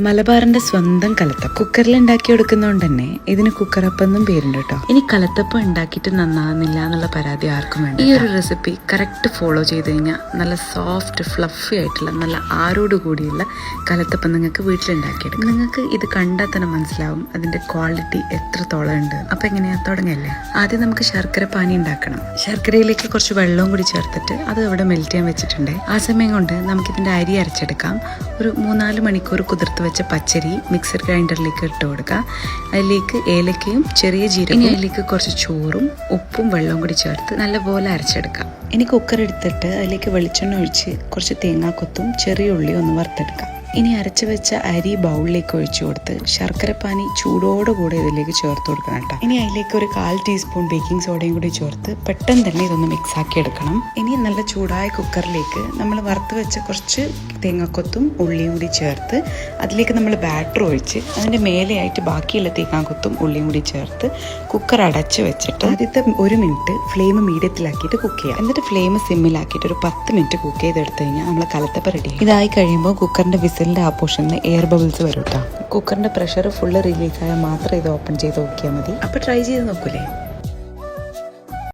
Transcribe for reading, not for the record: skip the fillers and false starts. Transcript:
മലബാറിന്റെ സ്വന്തം കലത്തപ്പം കുക്കറിൽ ഉണ്ടാക്കി എടുക്കുന്നതുകൊണ്ട് തന്നെ ഇതിന് കുക്കറപ്പം എന്നും പേരുണ്ട് കേട്ടോ. ഇനി കലത്തപ്പം ഉണ്ടാക്കിയിട്ട് നന്നാകുന്നില്ല എന്നുള്ള പരാതി ആർക്കും വേണ്ട. ഈ ഒരു റെസിപ്പി കറക്റ്റ് ഫോളോ ചെയ്ത് കഴിഞ്ഞാൽ നല്ല സോഫ്റ്റ് ഫ്ലഫി ആയിട്ടുള്ള നല്ല ആരോട് കൂടിയുള്ള കലത്തപ്പം നിങ്ങൾക്ക് വീട്ടിലുണ്ടാക്കിയെടുക്കാം. നിങ്ങൾക്ക് ഇത് കണ്ടാൽ തന്നെ മനസ്സിലാവും അതിന്റെ ക്വാളിറ്റി എത്രത്തോളം ഉണ്ട്. അപ്പൊ എങ്ങനെയാ തുടങ്ങല്ലേ? ആദ്യം നമുക്ക് ശർക്കര പാനി ഉണ്ടാക്കണം. ശർക്കരയിലേക്ക് കുറച്ച് വെള്ളവും കൂടി ചേർത്തിട്ട് അത് അവിടെ മെൽറ്റ് ചെയ്യാൻ വെച്ചിട്ടുണ്ട്. ആ സമയം കൊണ്ട് നമുക്കിതിന്റെ അരി അരച്ചെടുക്കാം. ഒരു 3-4 മണിക്കൂർ കുതിർത്ത് വെച്ച പച്ചരി മിക്സർ ഗ്രൈൻഡറിലേക്ക് ഇട്ട് കൊടുക്കുക. അതിലേക്ക് ഏലക്കയും ചെറിയ ജീരകം, അതിലേക്ക് കുറച്ച് ചോറും ഉപ്പും വെള്ളവും കൂടി ചേർത്ത് നല്ലപോലെ അരച്ചെടുക്കാം. ഇനി കുക്കർ എടുത്തിട്ട് അതിലേക്ക് വെളിച്ചെണ്ണ ഒഴിച്ച് കുറച്ച് തേങ്ങാക്കൊത്തും ചെറിയ ഉള്ളി ഒന്ന് വറുത്തെടുക്കാം. ഇനി അരച്ചു വെച്ച അരി ബൗളിലേക്ക് ഒഴിച്ചു കൊടുത്ത് ശർക്കരപ്പാനി ചൂടോടുകൂടെ ഇതിലേക്ക് ചേർത്ത് കൊടുക്കണം കേട്ടോ. ഇനി അതിലേക്ക് ഒരു 1/4 ടീസ്പൂൺ ബേക്കിംഗ് സോഡയും കൂടി ചേർത്ത് പെട്ടെന്ന് തന്നെ ഇതൊന്ന് മിക്സ് ആക്കി എടുക്കണം. ഇനി നല്ല ചൂടായ കുക്കറിലേക്ക് നമ്മൾ വറുത്ത് വെച്ച കുറച്ച് തേങ്ങാക്കൊത്തും ഉള്ളിയും കൂടി ചേർത്ത് അതിലേക്ക് നമ്മൾ ബാറ്റർ ഒഴിച്ച് അതിൻ്റെ മേലെയായിട്ട് ബാക്കിയുള്ള തേങ്ങാക്കൊത്തും ഉള്ളിയും കൂടി ചേർത്ത് കുക്കർ അടച്ച് വെച്ചിട്ട് ആദ്യത്തെ 1 മിനിറ്റ് ഫ്ലെയിം മീഡിയത്തിലാക്കിയിട്ട് കുക്ക് ചെയ്യാം. എന്നിട്ട് ഫ്ലെയിം സിമ്മിലാക്കിയിട്ട് ഒരു 10 മിനിറ്റ് കുക്ക് ചെയ്തെടുത്ത് കഴിഞ്ഞാൽ നമ്മൾ കലത്തപ്പം റെഡി. ഇതായി കഴിയുമ്പോൾ കുക്കറിൻ്റെ വിസിലിൻ്റെ ആ പോർഷനിൽ എയർ ബബിൾസ് വരും കേട്ടോ. കുക്കറിൻ്റെ പ്രഷർ ഫുള്ള് റിലീസായാൽ മാത്രം ഇത് ഓപ്പൺ ചെയ്ത് നോക്കിയാൽ മതി. അപ്പോൾ ട്രൈ ചെയ്ത് നോക്കൂലേ?